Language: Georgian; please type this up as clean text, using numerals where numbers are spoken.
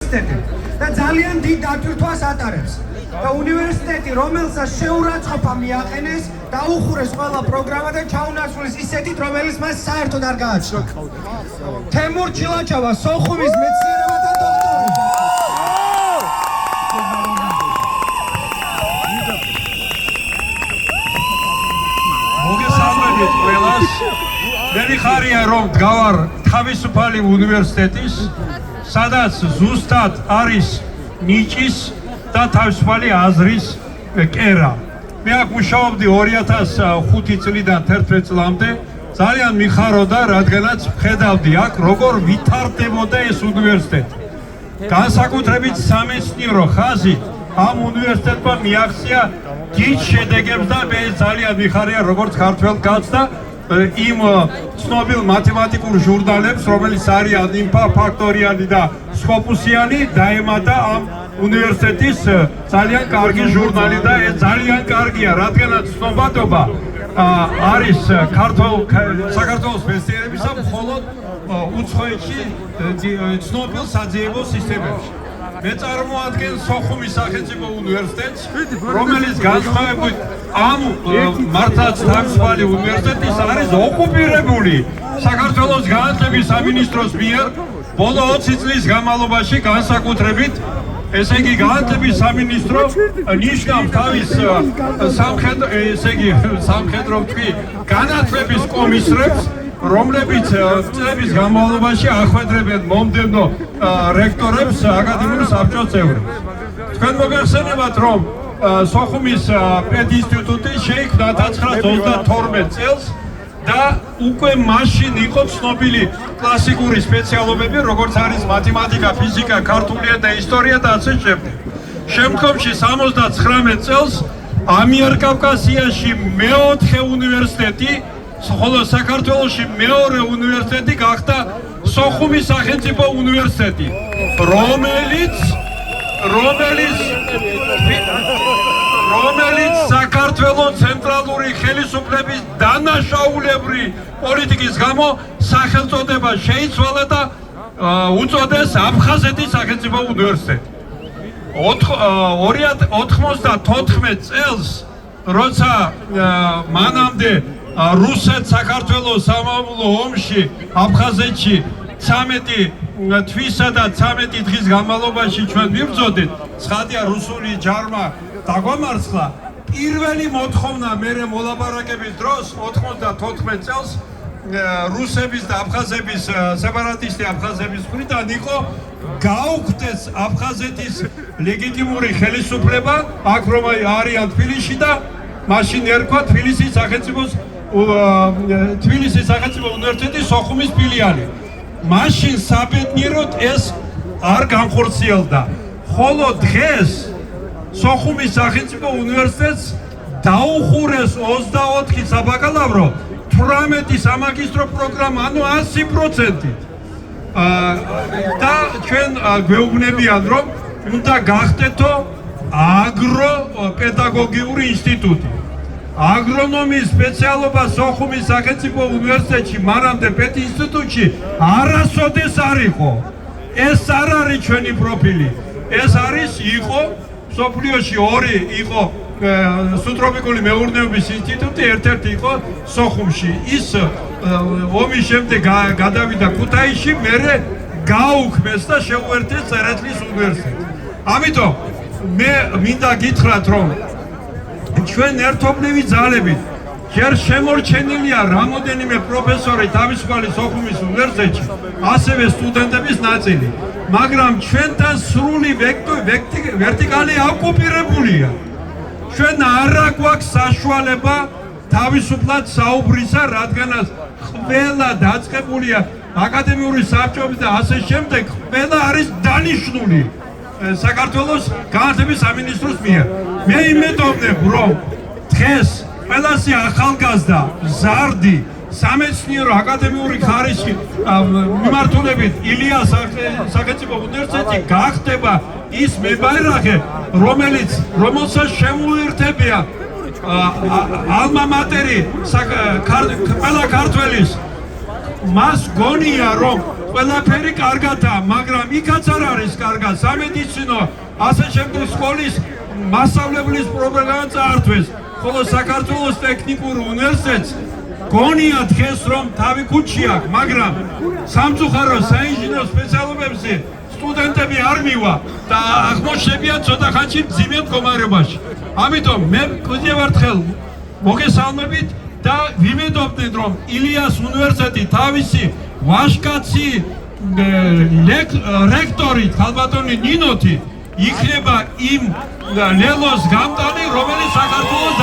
უნივერსიტეტი და ძალიან დიდ დატვირთვას ატარებს. და უნივერსიტეტი, რომელსაც შეურაცხყოფა მიაყენეს, დაუხურეს ყველა პროგრამა და ჩაუნაცვლის ისეთით, რომელიც მას საერთოდ არ გააჩნდა. თემურ ჩილაჩავა, სოხუმის მეცნიერებათა დოქტორი. მოგესალმებით ყველას. მე მიხარია რომ დგავარ თავისუფალი უნივერსიტეტის, სადაც ზუსტად არის ნიჭის და თავისუფალი აზრის კერა. მე აქ მუშაობდი 2005 წლიდან 11 წლამდე. ძალიან მიხაროდა, რადგანაც ვხედავდი აქ როგორ ვითარდებოდა ეს უნივერსიტეტი. განსაკუთრებით სამეცნიერო ხაზით ამ უნივერსიტეტმა მიაღწია დიდ შედეგებს და მე ძალიან მიხარია როგორც ქართველ კაცს და იმ ცნობილ მათემატიკურ ჟურნალებს, რომელიც არიან იმპა ფაქტორიანი და სკოპუსიანი, დაემატა ამ უნივერსიტეტის ძალიან კარგი ჟურნალი და ეს ძალიან კარგია, რადგანაც ცნობადობა არის საქართველოს მეცნიერებისა მხოლოდ უცხოეთში ცნობილ საძიებო სისტემებში. მე წარმოადგენ სოხუმის სახელმწიფო უნივერსიტეტს, რომელიც განსხვავებით ამ მართლაც თავისუფალი უნივერსიტეტის არის ოკუპირებული საქართველოს განათლების სამინისტროს მიერ ბოლო 20 წლის განმავლობაში განსაკუთრებით. ესე იგი განათლების სამინისტრო ნიშნავს თავის სამხედრო თქვი განათლების კომისრებს, რომლებიც წლების განმავლობაში ახვედრებენ მომდევნო რექტორებს, აკადემიურ საბჭოს წევრებს. თქვენ მოგეხსენებათ, რომ სოხუმის პედინსტიტუტი შეიქმნა 1932 წელს და უკვე მაშინ იყო ცნობილი კლასიკური სპეციალობები, როგორც არის მათემატიკა, ფიზიკა, ქართული ენა, ისტორია და ასე შემდეგ. შემდგომში 79 წელს ამიერკავკასიაში მეოთხე უნივერსიტეტი, ხოლო საქართველოში მეორე უნივერსიტეტი გახდა სოხუმის სახელმწიფო უნივერსიტეტი, რომელიც საქართველოს ცენტრალური ხელისუფლების დანაშაულებრივი პოლიტიკის გამო სახელწოდება შეიცვალა და უწოდეს აფხაზეთის სახელმწიფო უნივერსიტეტი. 94 წელს, როცა მანამდე რუსეთ-საქართველოს სამამულო ომში აფხაზეთში 13 თვისა და 13 დღის განმავლობაში ჩვენ მივბრძოდით, ცხადია რუსული ჯარმა დაგვამარცხლა. პირველი მოთხოვნა მერე მოლაპარაკების დროს 94 წელს რუსების და აფხაზების სეპარატისტი აფხაზების მხრიდან იყო გაუქმდეს აფხაზეთის ლეგიტიმური ხელისუფლება, აქ რომ არიან თბილისში და მაშინ ერქვა თბილისის სახელმწიფო უნივერსიტეტის სოხუმის ფილიალი. მაშინ საბედნიეროდ ეს არ განხორციელდა. ხოლო დღეს სოხუმის სახელმწიფო უნივერსიტეტს დაუხურეს 24 საბაკალავრო, 18 სამაგისტრო პროგრამა, ანუ 100%. და ჩვენ გვეუბნებიან, რომ უნდა გახდეთო აგროპედაგოგიური ინსტიტუტი. აგრონომიის სპეციალობა სოხუმის სახელმწიფო უნივერსიტეტში, მანამდე პედინსტიტუტში არასოდეს არ იყო. ეს არ არის ჩვენი პროფილი. ეს იყო სოფლიოში ორი იყო სუტროპიკული მეურნეობის ინსტიტუტი, ერთ-ერთი იყო სოხუმში. ის ომის შემდეგ გადავიდა ქუთაისში, მერე გაუქმეს და შეუერთეს წერეთლის უნივერსიტეტი. ამიტომ მე მინდა გითხრათ, რომ ჩვენ ერთობლივი ძალებით ჯერ შემორჩენილია რამოდენიმე პროფესორი თავისუფალი სოხუმის უნივერსიტეტში, ასევე სტუდენტების ნაწილი, მაგრამ ჩვენთან სრული ვერტიკალი ოკუპირებულია. ჩვენ არ გვაქვს საშუალება თავისუფლად საუბრისა, რადგანაც ყველა დაწყებულია აკადემიური საბჭოების და ასე შემდეგ, ყველა არის დანიშნული საქართველოს განათლების სამინისტროს მიერ. მე იმედოვნებ, რომ დღეს ყველასი ახალგაზრდა, ზარდი, სამეცნიერო აკადემიური ხარისხი მიმართულებით ილიას სახელმწიფო უნივერსიტეტი გახდება ის მებაირაღე, რომელსაც შემოერთებიან ალმა მატერი ყველა ქართველის. მას გონია, რომ ყველაფერი კარგადაა, მაგრამ იქაც არ არის კარგად. სამედიცინო ასე შემდეგ სკოლის მასწავლებლის პრობლემა წაართვეს, ხოლო საქართველოს ტექნიკურ უნივერსიტეტს გონია დღეს რომ თავი ქუჩი აქვს, მაგრამ სამწუხაროდ საინჟინრო სპეციალობებზე სტუდენტები არ მივა და აღმოჩნდებიან ცოტა ხანში მძიმე მდგომარეობაში. ამიტომ მე კიდევ მოგესალმებით და ვიმედობდნენ რომ ილიას უნივერსიტეტი თავისი ვაჟკაცი რექტორით ხალბატონი ნინოთი იქნება იმ ლელოს გამტანი, რომელიც საქართველოს